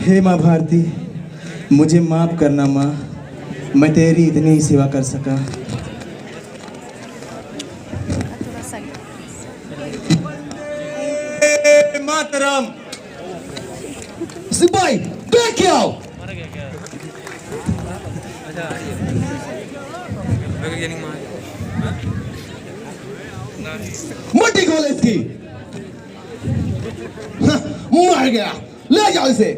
हे माँ भारती, मुझे माफ करना माँ, मैं तेरी इतनी ही सेवा कर सका। मातरम। सिपाही देख के आओ। मट्टी खोल इसकी। हाँ, मर गया, ले जाओ इसे।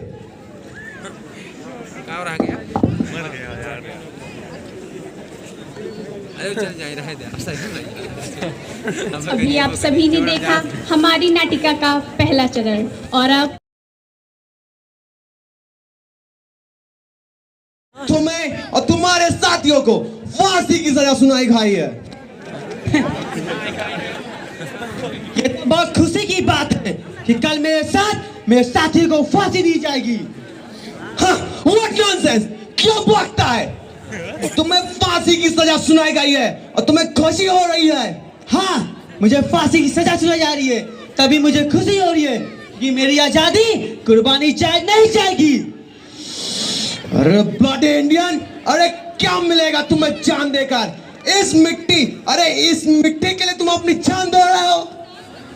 और आ गया, मर गया यार। अरे चल जा रहा है। अभी आप सभी ने देखा हमारी नाटिका का पहला चरण, और अब तुम्हें और तुम्हारे साथियों को फांसी की सजा सुनाई गई है। ये तो बहुत खुशी की बात है कि कल मेरे साथ मेरे साथी को फांसी दी जाएगी। हाँ, what nonsense! क्यों बकता है? तुम्हें फांसी की सजा सुनाई गई है और तुम्हें खुशी हो रही है। हाँ, मुझे फांसी की सजा सुनाई जा रही है, तभी मुझे खुशी हो रही है कि मेरी आजादी कुर्बानी चाहे नहीं जाएगी। अरे ब्लडी इंडियन, अरे क्या मिलेगा तुम्हें जान देकर? इस मिट्टी, अरे इस मिट्टी के लिए तुम अपनी जान दे रहे हो।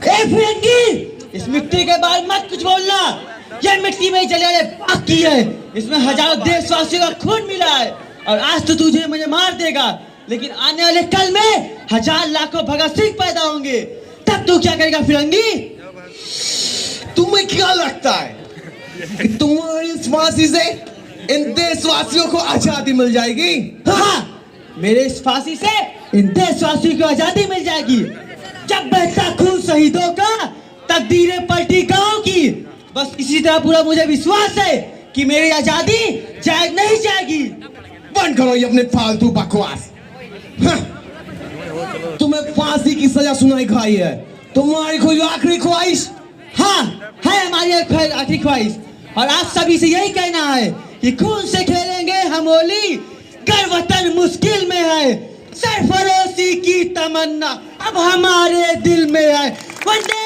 ए फिरंगी, इस मिट्टी के बारे में मत कुछ बोलना। यह मिट्टी में जले बाकी है, इसमें हजारों देशवासियों का खून मिला है, और आज तो तुझे मुझे मार देगा, लेकिन आने वाले कल में हजार लाखों भगत सिंह पैदा होंगे, तब तू क्या करेगा फिरंगी? तुम्हें क्या लगता है कि तुम्हारी इस फांसी से इन देशवासियों को आजादी मिल जाएगी? हाँ, मेरे इस फांसी से इन देशवासियों को आजादी मिल जाएगी। जब बहता खून शहीदों का, तकदीरें पलटी गांव की। बस इसी तरह पूरा मुझे विश्वास है कि मेरी आजादी जाएगी नहीं जाएगी। बंद करो ये अपने फालतू बकवास। हाँ, तुम्हें फांसी की सजा सुनाई गई है, तुम्हारी कोई आखिरी ख्वाहिश? हाँ, है हमारी आखिरी ख्वाहिश, और आप सभी से यही कहना है कि खून से खेलेंगे हम होली, कर वतन मुश्किल में है, सरफरोशी की तमन्ना अब हमारे दिल में है। वंदे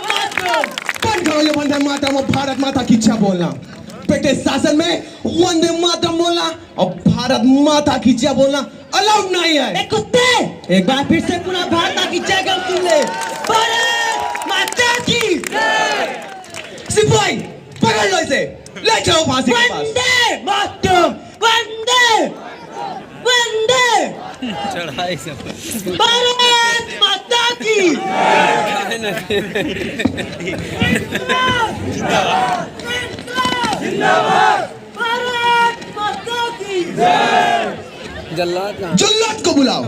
मातरम। बंद करो ये वंदे मातरम और भारत माता की जय बोलना। ब्रिटिश शासन में वंदे मातरम बोलना और भारत माता की जय बोलना अलाउड नहीं है। ए कुत्ते, एक बार फिर से पुनः भारत माता की जय गम सुन ले। भारत माता की जय। सिपाही पकड़ लो इसे, ले जाओ फांसी के पास। वंदे मातरम, वंदे वंदे चढ़ाई से भारत माता की जिंदाबाद, भारत माता की जल्लाद जल्लाद को बुलाओ।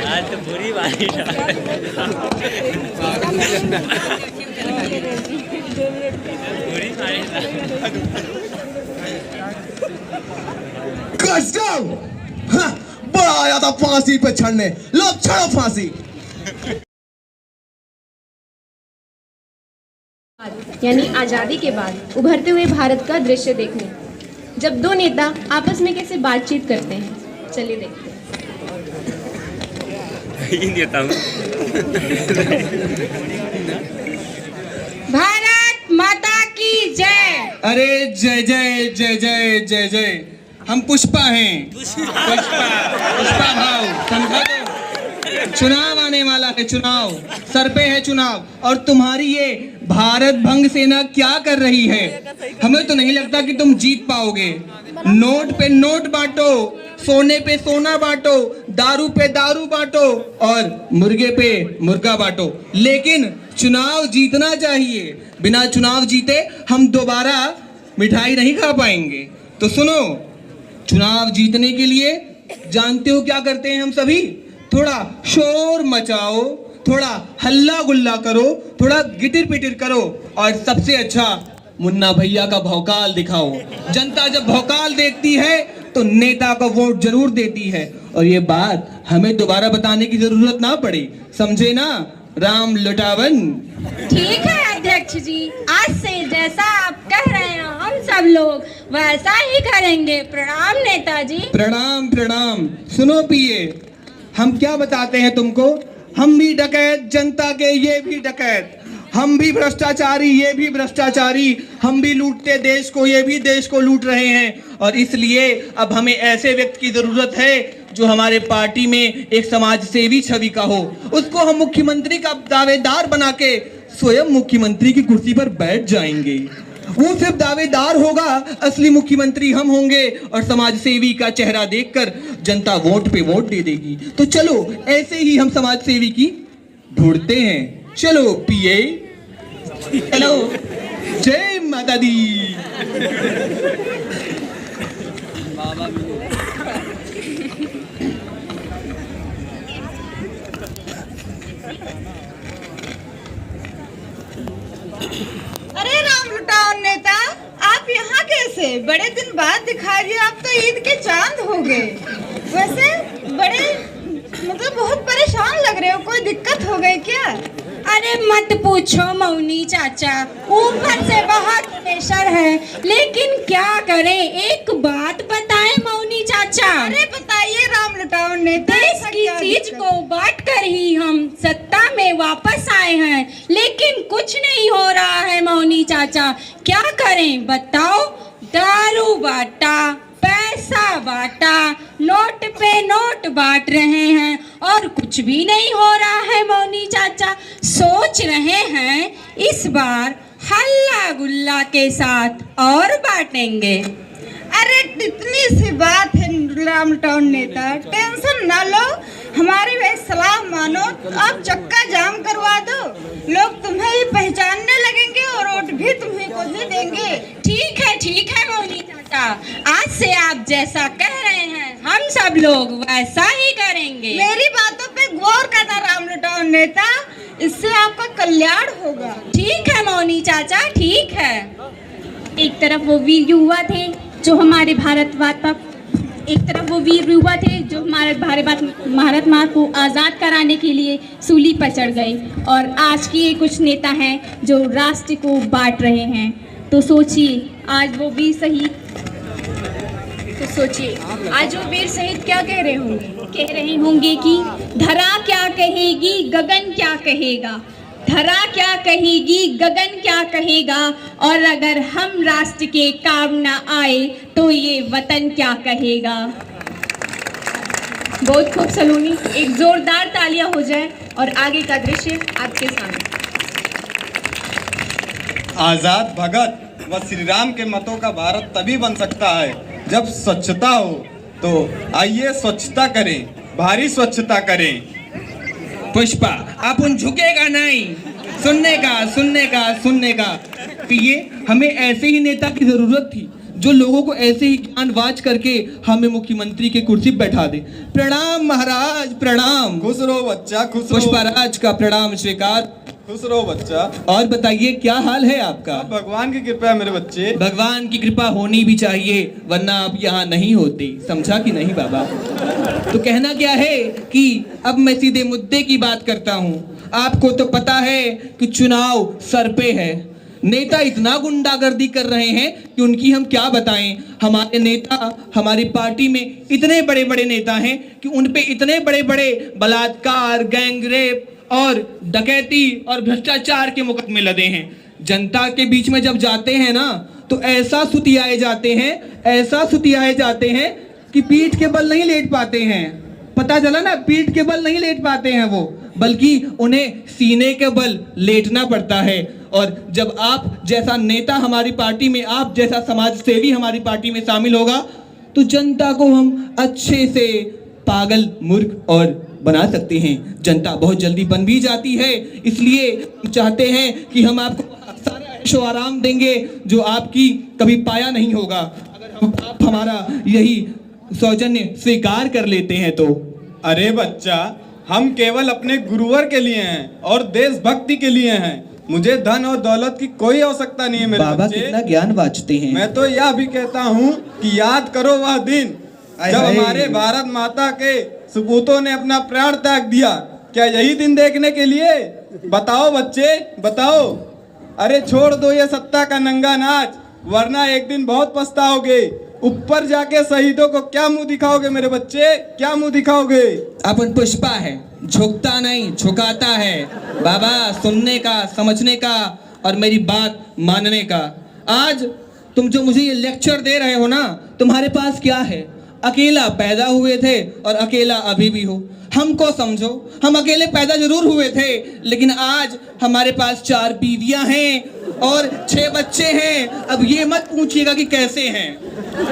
आज तो बुरी बारिश बुरी बारिश। हाँ, बड़ा आया था फांसी पे चढ़ने, लो चढ़ो फांसी। यानी आज़ादी के बाद उभरते हुए भारत का दृश्य देखने, जब दो नेता आपस में कैसे बातचीत करते हैं, चलिए देखते हैं। देता हूँ। भारत माता की जय। अरे जय जय जय जय जय जय। हम पुष्पा हैं, पुष्पा भाव, समझा तो? चुनाव आने वाला है, चुनाव सर पे है चुनाव, और तुम्हारी ये भारत भंग सेना क्या कर रही है? हमें तो नहीं लगता कि तुम जीत पाओगे। नोट पे नोट बांटो, सोने पे सोना बांटो, दारू पे दारू बांटो और मुर्गे पे मुर्गा बांटो, लेकिन चुनाव जीतना चाहिए। बिना चुनाव जीते हम दोबारा मिठाई नहीं खा पाएंगे। तो सुनो, चुनाव जीतने के लिए जानते हो क्या करते हैं हम सभी? थोड़ा शोर मचाओ, थोड़ा हल्ला गुल्ला करो, थोड़ा गिटिर पिटिर करो, और सबसे अच्छा मुन्ना भैया का भौकाल दिखाओ। जनता जब भौकाल देखती है तो नेता का वोट जरूर देती है, और ये बात हमें दोबारा बताने की जरूरत ना पड़े, समझे ना? राम लुटावन। ठीक है अध्यक्ष जी, आज से जैसा आप कह रहे हैं हम सब लोग वैसा ही करेंगे। प्रणाम नेताजी। प्रणाम प्रणाम। सुनो पिए, हम क्या बताते हैं तुमको? हम भी डकैत, जनता के ये भी डकैत, हम भी भ्रष्टाचारी, ये भी भ्रष्टाचारी, हम भी लूटते देश को, ये भी देश को लूट रहे हैं। और इसलिए अब हमें ऐसे व्यक्ति की जरूरत है जो हमारे पार्टी में एक समाज सेवी छवि का हो। उसको हम मुख्यमंत्री का दावेदार बना के स्वयं मुख्यमंत्री की कुर्सी पर बैठ जाएंगे। वो सिर्फ दावेदार होगा, असली मुख्यमंत्री हम होंगे और समाज सेवी का चेहरा देखकर जनता वोट पे वोट दे देगी। तो चलो ऐसे ही हम समाज सेवी की ढूंढते हैं। चलो पीए, चलो, जय माता दी। अरे राम लुटाओ नेता, आप यहाँ कैसे? बड़े दिन बाद दिखाई दिए, आप तो ईद के चांद हो गए। वैसे बड़े मतलब बहुत परेशान लग रहे हो, कोई दिक्कत हो गई क्या? अरे मत पूछो मौनी चाचा, ऊपर से बहुत प्रेशर है, लेकिन क्या करें। एक बात बताएं मौनी चाचा। अरे बताइए राम लुटाओ नेता, देश की चीज को बांट कर ही हम सत्ता में वापस आए हैं, लेकिन कुछ नहीं हो रहा है मौनी चाचा। क्या करें बताओ। दारू बांटा, पैसा बांटा, नोट पे नोट बांट रहे हैं और कुछ भी नहीं हो रहा है मौनी चाचा। सोच रहे हैं इस बार हल्ला गुल्ला के साथ और बांटेंगे। अरे इतनी सी बात है राम लुटाओ नेता, टेंशन ना लो, हमारी वही सलाह मानो, आप चक्का जाम करवा दो, लोग तुम्हें ही पहचानने लगेंगे और वोट भी तुम्हें को ही देंगे। ठीक है मौनी चाचा, आज से आप जैसा कह रहे हैं हम सब लोग वैसा ही करेंगे। मेरी बातों पे गौर करना राम लुटाओ नेता, इससे आपका कल्याण होगा। ठीक है मौनी चाचा, ठीक है। एक तरफ वो वीर युवा थे जो हमारे भारत माँ को आज़ाद कराने के लिए सूली पर चढ़ गए, और आज की ये कुछ नेता हैं जो राष्ट्र को बांट रहे हैं। तो सोचिए आज वो वीर शहीद क्या कह रहे होंगे कि धरा क्या कहेगी, गगन क्या कहेगा, धरा क्या कहेगी, गगन क्या कहेगा, और अगर हम राष्ट्र के काम ना आए तो ये वतन क्या कहेगा। बहुत खूब सलोनी, एक जोरदार तालियां हो जाए और आगे का दृश्य आपके सामने। आजाद भगत व श्री राम के मतों का भारत तभी बन सकता है जब स्वच्छता हो। तो आइए स्वच्छता करें, भारी स्वच्छता करें। पुष्पा, अपन झुकेगा नहीं, सुनने का। पीए, हमें ऐसे ही नेता की जरूरत थी जो लोगों को ऐसे ही ज्ञानवाच करके हमें मुख्यमंत्री की कुर्सी पर बैठा दे। प्रणाम महाराज, प्रणाम। खुश रहो बच्चा, खुश रहो। पुष्पराज का प्रणाम स्वीकार। खुश रहो बच्चा। और बताइए क्या हाल है आपका? भगवान की कृपा है मेरे बच्चे। भगवान की कृपा होनी भी चाहिए, वरना आप यहाँ नहीं होते, समझा कि नहीं बाबा? तो कहना क्या है कि अब मैं सीधे मुद्दे की बात करता हूँ। आपको तो पता है कि चुनाव सर पे है, नेता इतना गुंडागर्दी कर रहे हैं कि उनकी हम क्या बताएं। हमारे नेता, हमारी पार्टी में इतने बड़े बड़े नेता हैं कि उन पे इतने बड़े बड़े बलात्कार, गैंगरेप और डकैती और भ्रष्टाचार के मुकदमे लदे हैं। जनता के बीच में जब जाते हैं ना तो ऐसा सुतियाए जाते हैं कि पीठ के बल नहीं लेट पाते हैं। पता चला ना, पीठ के बल नहीं लेट पाते हैं वो, बल्कि उन्हें सीने के बल लेटना पड़ता है। और जब आप जैसा नेता हमारी पार्टी में, आप जैसा समाज सेवी हमारी पार्टी में शामिल होगा तो जनता को हम अच्छे से पागल, मूर्ख और बना सकते हैं। जनता बहुत जल्दी बन भी जाती है, इसलिए हम चाहते हैं कि हम आपको सारा ऐशो आराम देंगे जो आपकी कभी पाया नहीं होगा, अगर आप हमारा यही सौजन्य स्वीकार कर लेते हैं तो। अरे बच्चा, हम केवल अपने गुरुवर के लिए हैं और देशभक्ति के लिए हैं। मुझे धन और दौलत की कोई आवश्यकता नहीं है मेरे बाबा बच्चे। कितना ज्ञान बांटते हैं। मैं तो यह भी कहता हूँ कि याद करो वह दिन जब हमारे भारत माता के सपूतों ने अपना प्राण त्याग दिया। क्या यही दिन देखने के लिए? बताओ बच्चे, बताओ। अरे छोड़ दो ये सत्ता का नंगा नाच, वरना एक दिन बहुत पछताओगे। ऊपर जाके शहीदों को क्या मुंह दिखाओगे मेरे बच्चे, क्या मुंह दिखाओगे? अपन पुष्पा है, झुकता नहीं झुकाता है बाबा, सुनने का, समझने का और मेरी बात मानने का। आज तुम जो मुझे ये लेक्चर दे रहे हो ना, तुम्हारे पास क्या है? अकेला पैदा हुए थे और अकेला अभी भी हो। हमको समझो, हम अकेले पैदा जरूर हुए थे, लेकिन आज हमारे पास 4 बीवियां हैं और 6 बच्चे हैं। अब ये मत पूछिएगा कि कैसे हैं,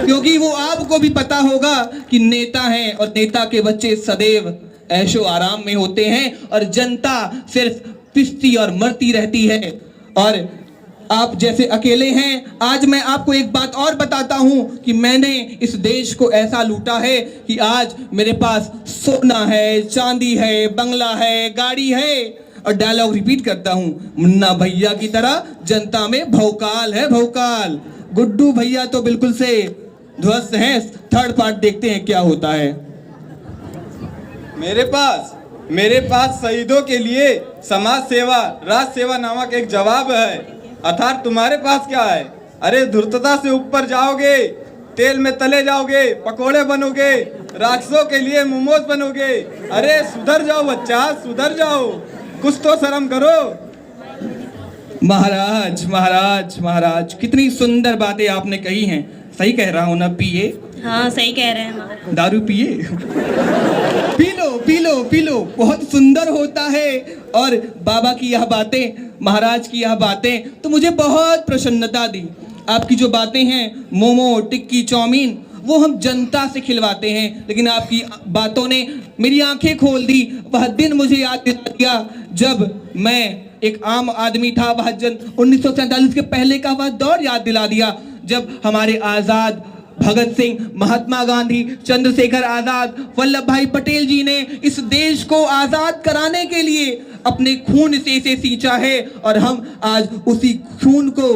क्योंकि वो आपको भी पता होगा कि नेता हैं और नेता के बच्चे सदैव ऐशो आराम में होते हैं और जनता सिर्फ पिसती और मरती रहती है। और आप जैसे अकेले हैं। आज मैं आपको एक बात और बताता हूं कि मैंने इस देश को ऐसा लूटा है कि आज मेरे पास सोना है, चांदी है, बंगला है, गाड़ी है। और डायलॉग रिपीट करता हूं, मुन्ना भैया की तरह जनता में भौकाल है, भौकाल। गुड्डू भैया तो बिल्कुल से ध्वस्त हैं। थर्ड पार्ट देखते हैं क्या होता है। मेरे पास शहीदों के लिए समाज सेवा, राष्ट्र सेवा नामक एक जवाब है। अर्थात तुम्हारे पास क्या है? अरे धूर्तता से ऊपर जाओगे, तेल में तले जाओगे, पकोड़े बनोगे, राक्षसों के लिए मोमोज बनोगे। अरे सुधर जाओ बच्चा, सुधर जाओ, कुछ तो शर्म करो। महाराज महाराज महाराज, कितनी सुंदर बातें आपने कही हैं। सही कह रहा हूं ना? पिए? हाँ सही कह रहे हैं। दारू पिए? P low P low P low, बहुत सुंदर होता है। और बाबा की यह बातें, महाराज की यह बातें तो मुझे बहुत प्रसन्नता दी। आपकी जो बातें हैं, मोमो, टिक्की, चाउमीन, वो हम जनता से खिलवाते हैं, लेकिन आपकी बातों ने मेरी आंखें खोल दी। वह दिन मुझे याद दिला दिया जब मैं एक आम आदमी था। वह 1947 के पहले का वह दौर याद दिला दिया जब हमारे आजाद भगत सिंह, महात्मा गांधी, चंद्रशेखर आजाद, वल्लभ भाई पटेल जी ने इस देश को आजाद कराने के लिए अपने खून से इसे सींचा है। और हम आज उसी खून को,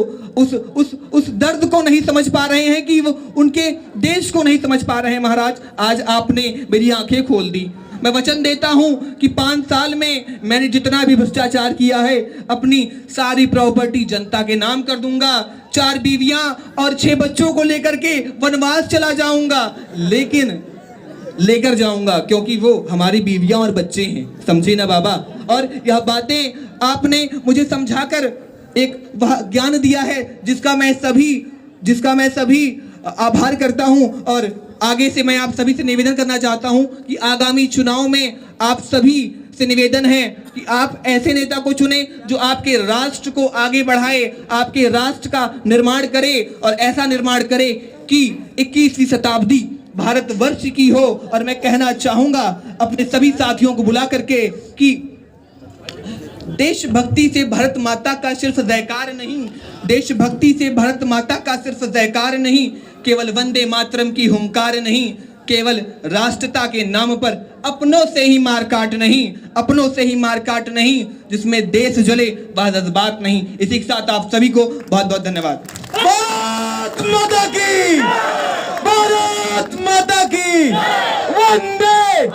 उस दर्द को नहीं समझ पा रहे हैं कि वो उनके देश को नहीं समझ पा रहे हैं। महाराज, आज आपने मेरी आंखें खोल दी। मैं वचन देता हूं कि 5 साल में मैंने जितना भी भ्रष्टाचार किया है, अपनी सारी प्रॉपर्टी जनता के नाम कर दूंगा। 4 बीवियां और 6 बच्चों को लेकर के वनवास चला जाऊंगा, लेकिन लेकर जाऊंगा क्योंकि वो हमारी बीवियां और बच्चे हैं। समझे ना बाबा? और यह बातें आपने मुझे समझाकर एक वह ज्ञान दिया है जिसका मैं सभी आभार करता हूं। और आगे से मैं आप सभी से निवेदन करना चाहता हूं कि आगामी चुनाव में आप सभी से निवेदन है कि आप ऐसे नेता को चुने जो आपके राष्ट्र को आगे बढ़ाए, आपके राष्ट्र का निर्माण करे और ऐसा निर्माण करे कि 21वीं शताब्दी भारतवर्ष की हो। और मैं कहना चाहूंगा अपने सभी साथियों को बुला करके कि देशभक्ति से भारत माता का सिर्फ जयकार नहीं, देशभक्ति से भारत माता का सिर्फ जयकार नहीं, केवल वंदे मातरम की हुंकार नहीं, केवल राष्ट्रता के नाम पर अपनों से ही मार काट नहीं, जिसमें देश जले वह जज्बात नहीं। इसी के साथ आप सभी को बहुत बहुत धन्यवाद। भारत माता की, भारत माता की, वंदे